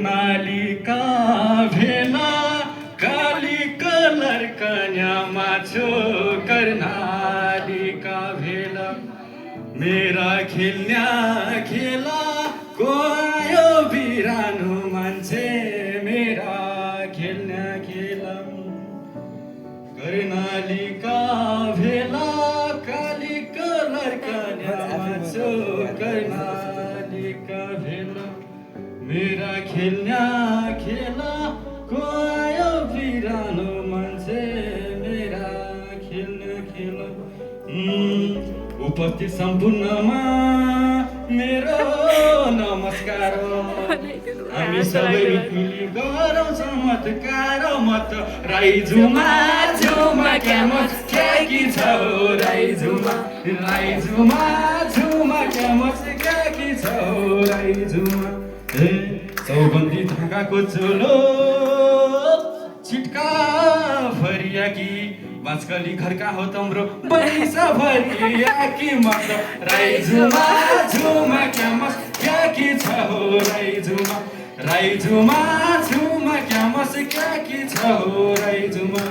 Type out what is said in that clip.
नालिका भेला काली कलर कन्यामा छो कर्नालिका भेला मेरा खेल्न्या खेला को आयो बिरानो मान्छे मेरा खेल्न्या खेला कर्नालिका भेला काली कलर कन्यामा छो कर्नालिका भेला मेरा खेल्न्या खेला को आयो बिरानो मान्छे मेरा खेल्ने खेला उपस्थित सम्पूर्णमा मेरो नमस्कार हामी सबै मिली गरौँ चमत्कार मत राई झुमा झुमा क्यामस क्याकी छ हो राई झुमा झुमा क्यामस क्याकी छ हो राई झुमा चौबन्दी ढाकाको चोलो छिटका फरियाकी बाँचकली घरका हो तम्रो बैसा फरियाकी मत राई झुमा झुमा क्यामस क्याकी छ हो राई झुमा झुमा क्यामस क्याकी छ हो राई झुमा